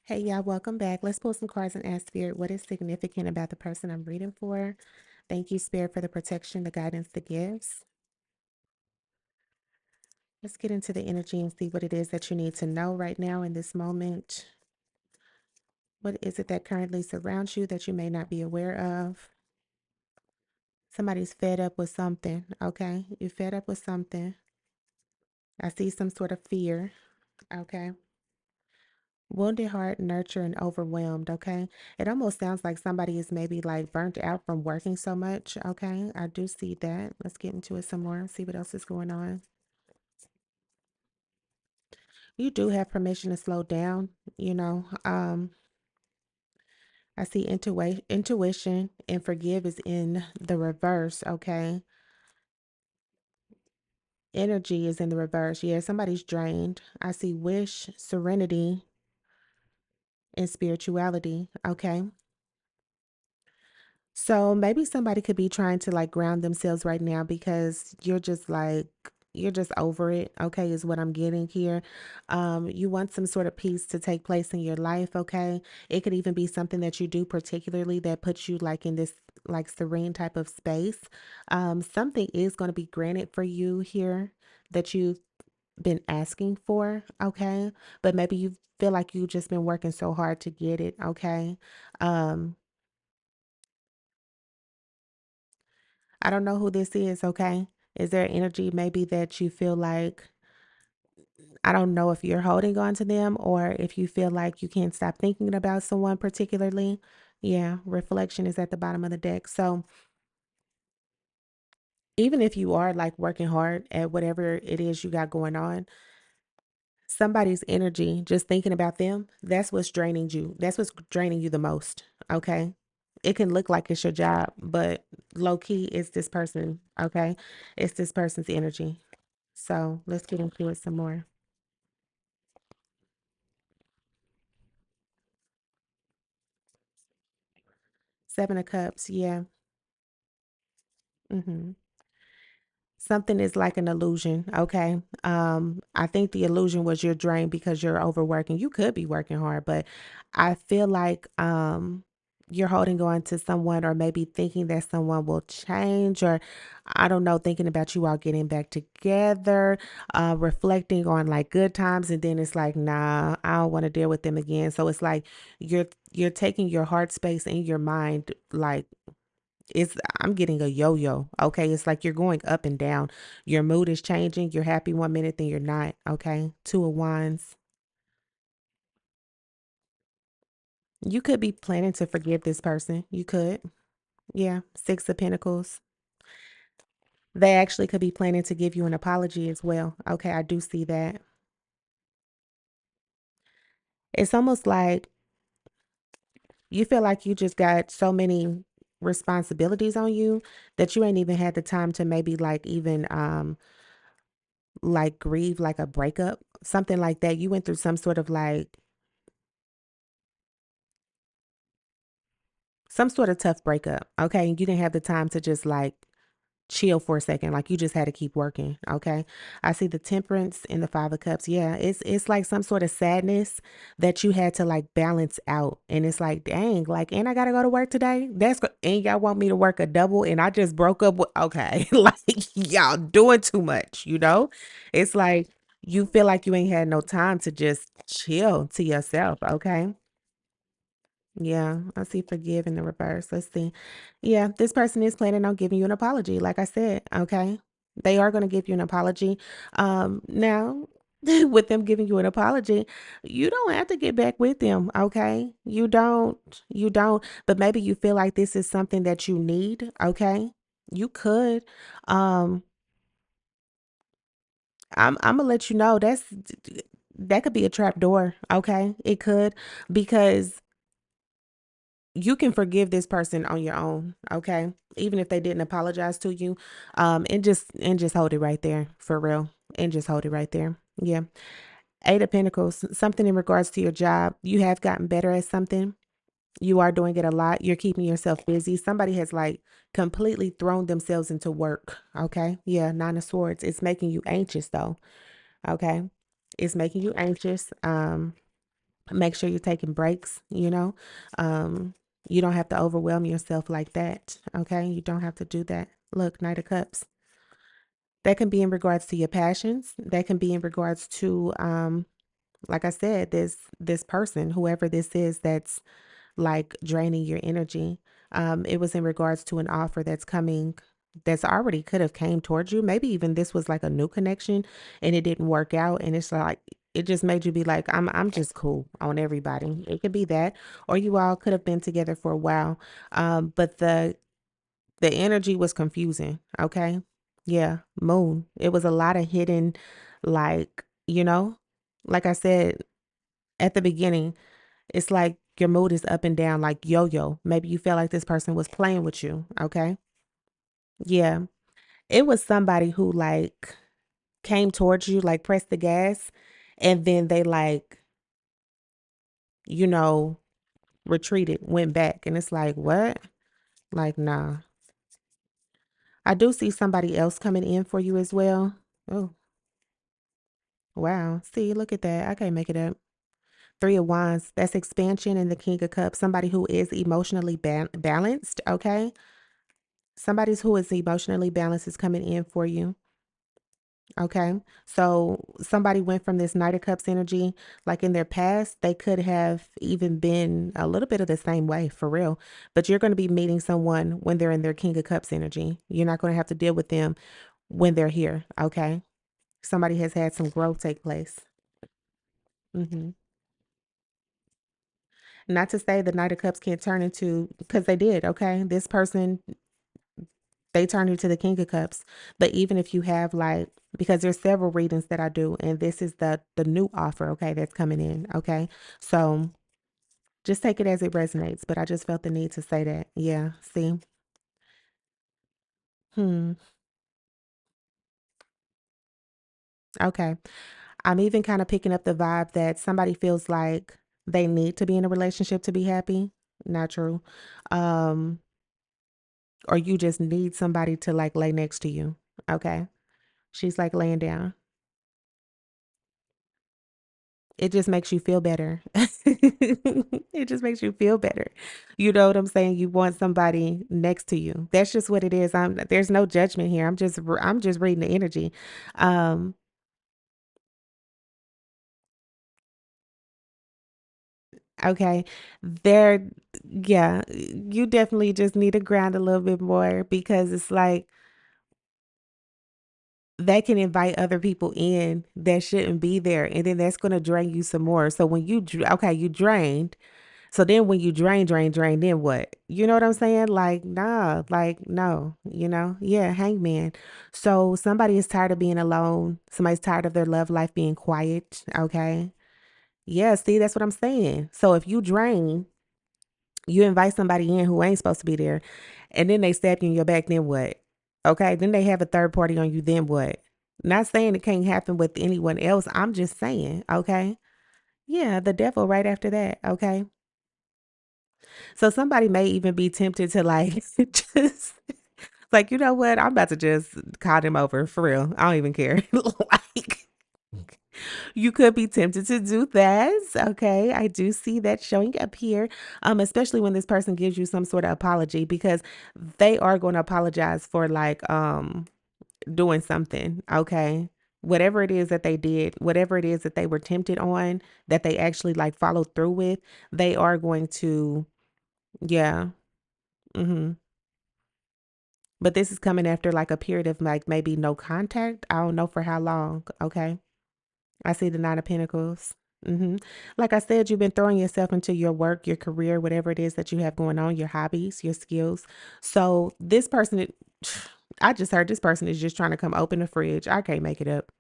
Hey, y'all, welcome back. Let's pull some cards and ask Spirit what is significant about the person I'm reading for. Thank you, Spirit, for the protection, the guidance, the gifts. Let's get into the energy and see what it is that you need to know right now in this moment. What is it that currently surrounds you that you may not be aware of? Somebody's fed up with something, okay? You're fed up with something. I see some sort of fear, okay? Wounded heart, nurture, and overwhelmed, okay? It almost sounds like somebody is maybe like burnt out from working so much, okay? I do see that. Let's get into it some more, see what else is going on. You do have permission to slow down, you know. I see intuition and forgive is in the reverse, okay? Energy is in the reverse. Yeah, somebody's drained. I see wish, serenity, and spirituality, okay? So maybe somebody could be trying to like ground themselves right now because you're just over it, okay, is what I'm getting here. You want some sort of peace to take place in your life, okay? It could even be something that you do particularly that puts you like in this like serene type of space. Something is going to be granted for you here that you've been asking for, okay? But maybe you feel like you've just been working so hard to get it, okay? Um I don't know who this is, okay? Is there energy maybe that you feel like, I don't know if you're holding on to them or if you feel like you can't stop thinking about someone particularly? Yeah, reflection is at the bottom of the deck. So even if you are like working hard at whatever it is you got going on, somebody's energy, just thinking about them, that's what's draining you. That's what's draining you the most, okay? It can look like it's your job, but low key, it's this person, okay? It's this person's energy. So let's get into it some more. 7 of Cups, yeah. Hmm. Something is like an illusion, okay? I think the illusion was you're drained because you're overworking. You could be working hard, but I feel like you're holding on to someone or maybe thinking that someone will change or I don't know, thinking about you all getting back together, reflecting on like good times, and then it's like, nah, I don't want to deal with them again. So it's like you're taking your heart space and your mind like it's I'm getting a yo-yo, okay? It's like you're going up and down. Your mood is changing. You're happy one minute, then you're not, okay? 2 of Wands. You could be planning to forgive this person. You could. Yeah. 6 of Pentacles. They actually could be planning to give you an apology as well. Okay, I do see that. It's almost like you feel like you just got so many responsibilities on you that you ain't even had the time to maybe like even like grieve like a breakup, something like that. You went through some sort of like some sort of tough breakup, okay? You didn't have the time to just like chill for a second, like you just had to keep working, okay? I see the Temperance and the 5 of Cups. Yeah, it's like some sort of sadness that you had to like balance out, and it's like, dang, like, and I gotta go to work today. And y'all want me to work a double, and I just broke up with okay, like y'all doing too much, you know? It's like you feel like you ain't had no time to just chill to yourself, okay? Yeah, I see forgive in the reverse. Let's see. Yeah, this person is planning on giving you an apology. Like I said, okay. They are going to give you an apology. Now, with them giving you an apology, you don't have to get back with them, okay? You don't, but maybe you feel like this is something that you need, okay? You could. Um, I'm gonna let you know that could be a trap door, okay? It could because you can forgive this person on your own, okay? Even if they didn't apologize to you, and just hold it right there for real, and just hold it right there. Yeah, 8 of Pentacles, something in regards to your job. You have gotten better at something. You are doing it a lot. You're keeping yourself busy. Somebody has like completely thrown themselves into work. Okay, yeah, 9 of Swords. It's making you anxious though. Okay, it's making you anxious. Make sure you're taking breaks, you know. Um, you don't have to overwhelm yourself like that. Okay. You don't have to do that. Look, Knight of Cups. That can be in regards to your passions. That can be in regards to like I said, this person, whoever this is that's like draining your energy. It was in regards to an offer that's coming that's already could have came towards you. Maybe even this was like a new connection and it didn't work out. And it's like it just made you be like, I'm just cool on everybody. It could be that. Or you all could have been together for a while. But the energy was confusing. Okay. Yeah. Moon. It was a lot of hidden, like, like I said at the beginning, it's like your mood is up and down, like yo yo. Maybe you feel like this person was playing with you. Okay. Yeah. It was somebody who like came towards you, like pressed the gas, and then they like, you know, retreated, went back. And it's like, what? Like, nah. I do see somebody else coming in for you as well. Oh, wow. See, look at that. I can't make it up. Three of Wands. That's expansion in the King of Cups. Somebody who is emotionally balanced. Okay. Somebody who is emotionally balanced is coming in for you. Okay. So somebody went from this Knight of Cups energy, like in their past, they could have even been a little bit of the same way for real. But you're going to be meeting someone when they're in their King of Cups energy. You're not going to have to deal with them when they're here. Okay. Somebody has had some growth take place. hmm Not to say the Knight of Cups can't turn into, because they did. Okay. This person, they turned into the King of Cups. But even if you have like, because there's several readings that I do, and this is the new offer, okay, that's coming in. Okay. So just take it as it resonates. But I just felt the need to say that. Yeah. See? Hmm. Okay. I'm even kind of picking up the vibe that somebody feels like they need to be in a relationship to be happy. Not true. Um, or you just need somebody to like lay next to you. Okay. She's like laying down. It just makes you feel better. It just makes you feel better. You know what I'm saying? You want somebody next to you. That's just what it is. There's no judgment here. I'm just reading the energy. Um, okay. There yeah, you definitely just need to ground a little bit more because it's like that can invite other people in that shouldn't be there and then that's going to drain you some more. So when okay, you drained. So then when you drain, then what? You know what I'm saying? Like, nah, like, no, Yeah, hangman. So somebody is tired of being alone. Somebody's tired of their love life being quiet. Okay. Yeah, see, that's what I'm saying. So if you drain, you invite somebody in who ain't supposed to be there, and then they stab you in your back, then what? Okay. Then they have a third party on you, then what? Not saying it can't happen with anyone else. I'm just saying, okay? Yeah, the devil right after that. Okay. So somebody may even be tempted to like just like, you know what? I'm about to just call them over for real. I don't even care. Like you could be tempted to do that. Okay. I do see that showing up here. Especially when this person gives you some sort of apology because they are going to apologize for like doing something. Okay. Whatever it is that they did, whatever it is that they were tempted on, that they actually like followed through with, they are going to, yeah. hmm But this is coming after like a period of like maybe no contact. I don't know for how long. Okay. I see the Nine of Pentacles. Like I said, you've been throwing yourself into your work, your career, whatever it is that you have going on, your hobbies, your skills. So this person, I just heard this person is just trying to come open the fridge. I can't make it up.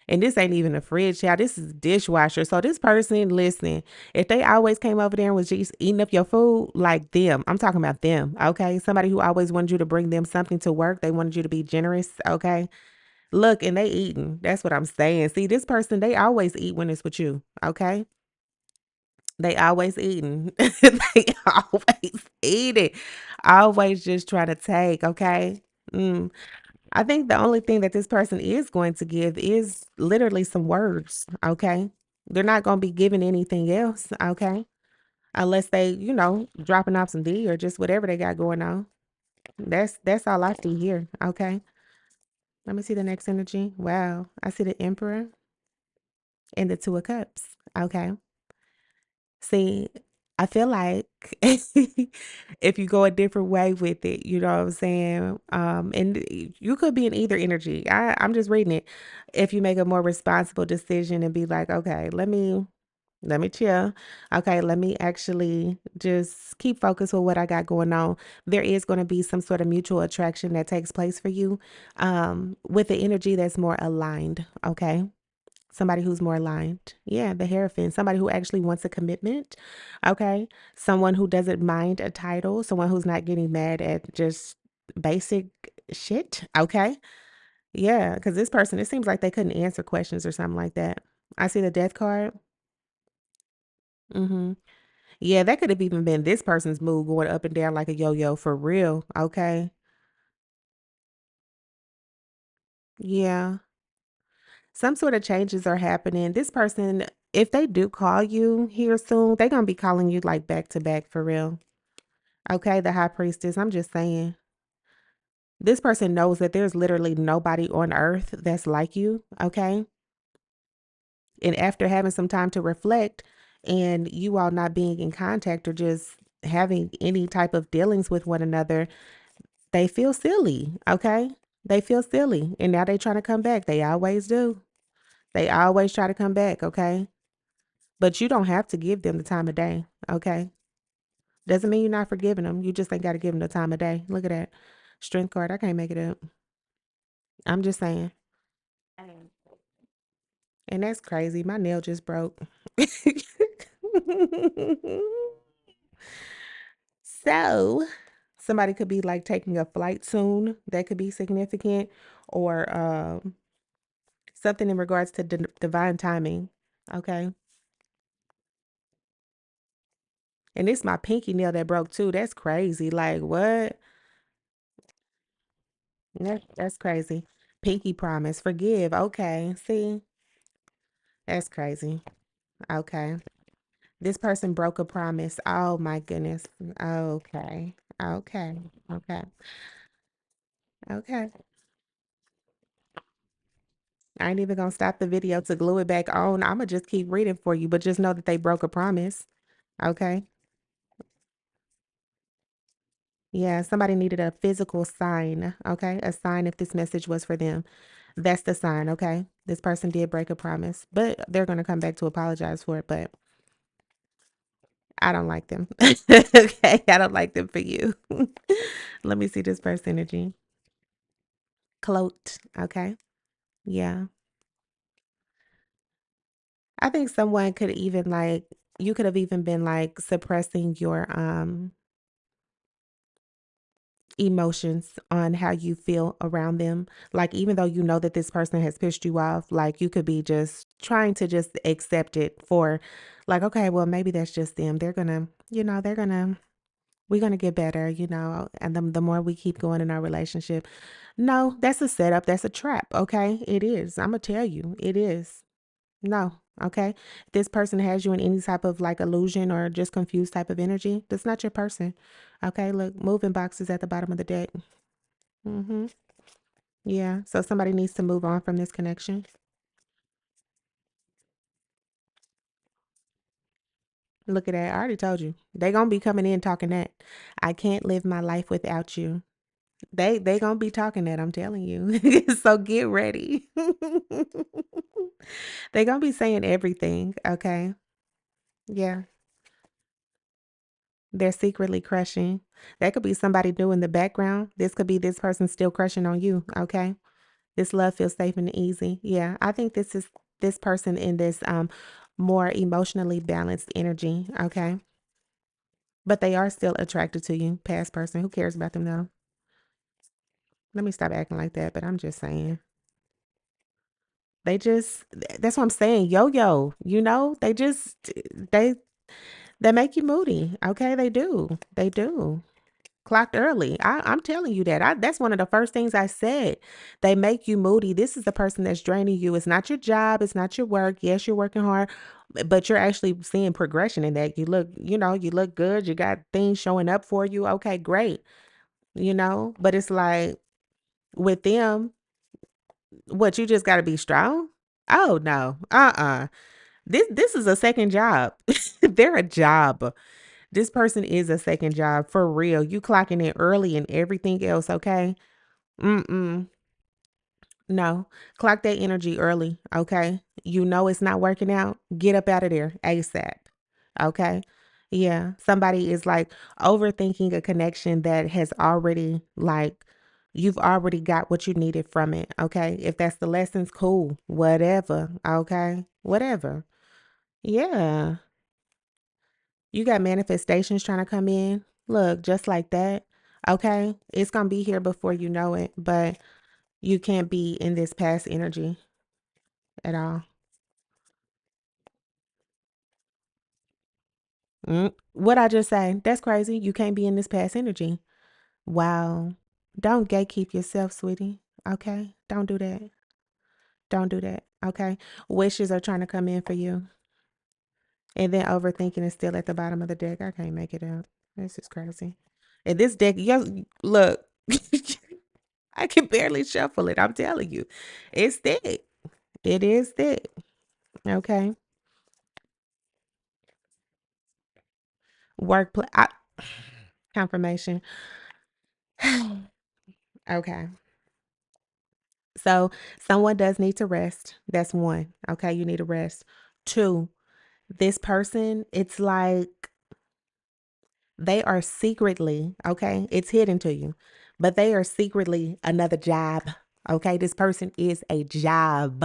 And this ain't even a fridge, child. This is a dishwasher. So this person, listen, if they always came over there and was just eating up your food, like them, I'm talking about them, okay? Somebody who always wanted you to bring them something to work. They wanted you to be generous, okay? Look, and they eating. That's what I'm saying. See, this person, they always eat when it's with you, okay? They always eating. They always eating. Always just trying to take, okay? Mm. I think the only thing that this person is going to give is literally some words, okay? They're not gonna be giving anything else, okay? Unless they, dropping off some D or just whatever they got going on. That's all I see here, okay? Let me see the next energy. Wow. I see the Emperor and the Two of Cups. Okay. See, I feel like if you go a different way with it, you know what I'm saying? And you could be in either energy. I'm just reading it. If you make a more responsible decision and be like, okay, let me chill. Okay, let me actually just keep focused with what I got going on. There is going to be some sort of mutual attraction that takes place for you, with the energy that's more aligned. Okay. Somebody who's more aligned. Yeah, the Hierophant. Somebody who actually wants a commitment. Okay. Someone who doesn't mind a title. Someone who's not getting mad at just basic shit. Okay. Yeah, because this person, it seems like they couldn't answer questions or something like that. I see the Death card. Mm-hmm. Yeah, that could have even been this person's mood going up and down like a yo-yo for real. Okay. Yeah. Some sort of changes are happening. This person, if they do call you here soon, they're gonna be calling you like back to back for real. Okay, the High Priestess. I'm just saying. This person knows that there's literally nobody on earth that's like you. Okay. And after having some time to reflect and you all not being in contact or just having any type of dealings with one another, they feel silly, okay? They feel silly, and now they trying to come back. They always do. They always try to come back, okay? But you don't have to give them the time of day, okay? Doesn't mean you're not forgiving them. You just ain't got to give them the time of day. Look at that. Strength card. I can't make it up. I'm just saying. And that's crazy. My nail just broke. So, somebody could be like taking a flight soon. That could be significant. Or something in regards to divine timing. Okay. And it's my pinky nail that broke too. That's crazy. Like what? That's crazy. Pinky promise. Forgive. Okay. See? That's crazy. Okay. This person broke a promise. Oh my goodness. Okay. Okay. Okay. Okay. I ain't even gonna stop the video to glue it back on. I'ma just keep reading for you, but just know that they broke a promise. Okay. Yeah, somebody needed a physical sign, okay? A sign if this message was for them. That's the sign, okay? This person did break a promise, but they're going to come back to apologize for it, but I don't like them. Okay, I don't like them for you. Let me see this person energy. Cloaked, okay? Yeah. I think someone could even like you could have even been like suppressing your emotions on how you feel around them. Like, even though you know that this person has pissed you off, like, you could be just trying to just accept it for, like, okay, well, maybe that's just them. They're gonna, we're gonna get better, and the more we keep going in our relationship. No, that's a setup. That's a trap. Okay. It is. I'm gonna tell you, it is. No. Okay. This person has you in any type of like illusion or just confused type of energy. That's not your person. Okay. Look, moving boxes at the bottom of the deck. Mm-hmm. Yeah. So somebody needs to move on from this connection. Look at that. I already told you. They gonna be coming in talking that. I can't live my life without you. They gonna be talking that, I'm telling you. So get ready. They gonna be saying everything. Okay. Yeah. They're secretly crushing. That could be somebody new in the background. This could be this person still crushing on you. Okay. This love feels safe and easy. Yeah. I think this is this person in this more emotionally balanced energy. Okay. But they are still attracted to you. Past person. Who cares about them though? Let me stop acting like that, but I'm just saying. They just that's what I'm saying. Yo, they they make you moody. Okay, they do. They do. Clocked early. I'm telling you that. That's one of the first things I said. They make you moody. This is the person that's draining you. It's not your job. It's not your work. Yes, you're working hard. but you're actually seeing progression in that. You look good. You got things showing up for you. Okay, great. But it's like with them, what you just got to be strong. Oh no, This is a second job. They're a job. This person is a second job for real. You clocking in early and everything else. Okay. Mm-mm. No, clock that energy early, okay? You know it's not working out. Get up out of there ASAP, okay? Yeah, somebody is like overthinking a connection that has already, like, you've already got what you needed from it, okay? If that's the lessons, cool, whatever, okay? Whatever. Yeah, you got manifestations trying to come in. Look, just like that, okay? It's gonna be here before you know it, but you can't be in this past energy at all. What I just say? That's crazy. You can't be in this past energy. Wow. Don't gatekeep yourself, sweetie. Okay? Don't do that. Don't do that. Okay? Wishes are trying to come in for you. And then overthinking is still at the bottom of the deck. I can't make it out. This is crazy. And this deck, look, I can barely shuffle it. I'm telling you. It's thick. It is thick. Okay? Workplace. Confirmation. Okay. So someone does need to rest. That's one. Okay, you need to rest. Two, this person, it's like they are secretly, okay, it's hidden to you, but they are secretly another job. Okay, this person is a job.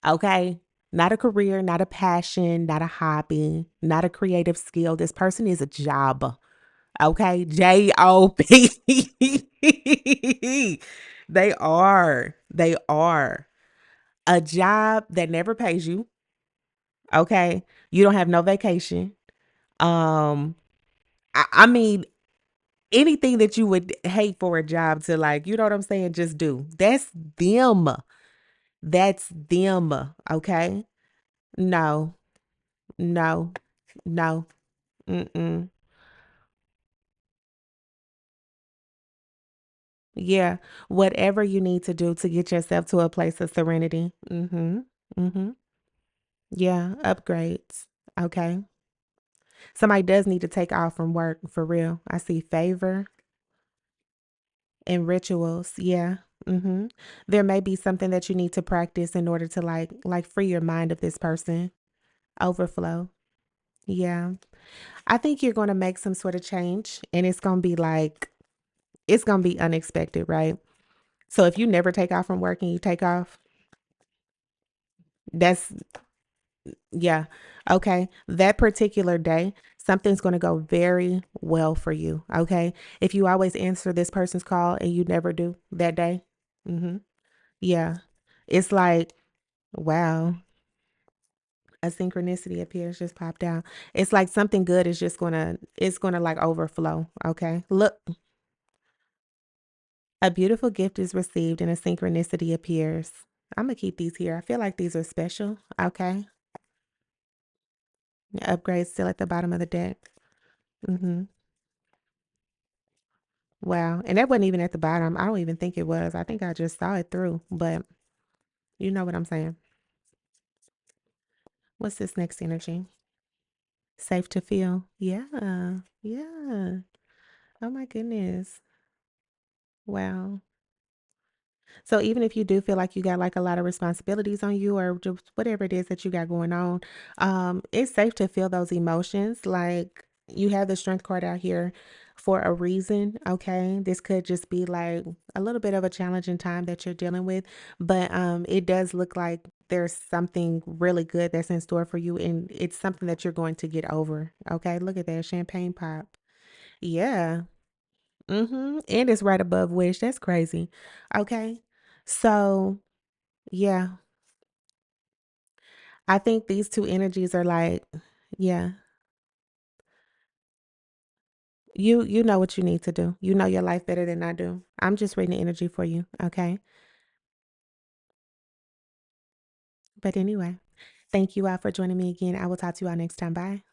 Okay, not a career, not a passion, not a hobby, not a creative skill. This person is a job. Okay, job. They are. They are. A job that never pays you, okay? You don't have no vacation. Um, I mean, anything that you would hate for a job to like, you know what I'm saying? Just do. That's them. That's them. Okay. No, no, no. Mm-mm. Yeah. Whatever you need to do to get yourself to a place of serenity. Mm-hmm. Mm-hmm. Yeah. Upgrades. Okay. Somebody does need to take off from work for real. I see favor and rituals. Yeah. There may be something that you need to practice in order to like free your mind of this person. Overflow. Yeah. I think you're going to make some sort of change and it's going to be like it's going to be unexpected, right? So if you never take off from work and you take off, that's yeah. Okay. That particular day, something's going to go very well for you, okay? If you always answer this person's call and you never do that day. Mhm. Yeah. It's like, wow, a synchronicity appears just popped out. It's like something good is just it's gonna like overflow. Okay. Look, a beautiful gift is received and a synchronicity appears. I'm gonna keep these here. I feel like these are special. Okay. Upgrade still at the bottom of the deck. Mm-hmm. Wow. And that wasn't even at the bottom. I don't even think it was. I think I just saw it through, but you know what I'm saying. What's this next energy? Safe to feel. Yeah. Yeah. Oh my goodness. Wow. So even if you do feel like you got like a lot of responsibilities on you or just whatever it is that you got going on, it's safe to feel those emotions. Like you have the strength card out here for a reason. Okay. This could just be like a little bit of a challenging time that you're dealing with, but it does look like there's something really good that's in store for you and it's something that you're going to get over. Okay. Look at that champagne pop. Yeah. And it's right above wish. That's crazy. Okay. So, yeah, I think these two energies are like, yeah, you know what you need to do. You know your life better than I do. I'm just reading the energy for you, okay? But anyway, Thank you all for joining me again. I will talk to you all next time. Bye.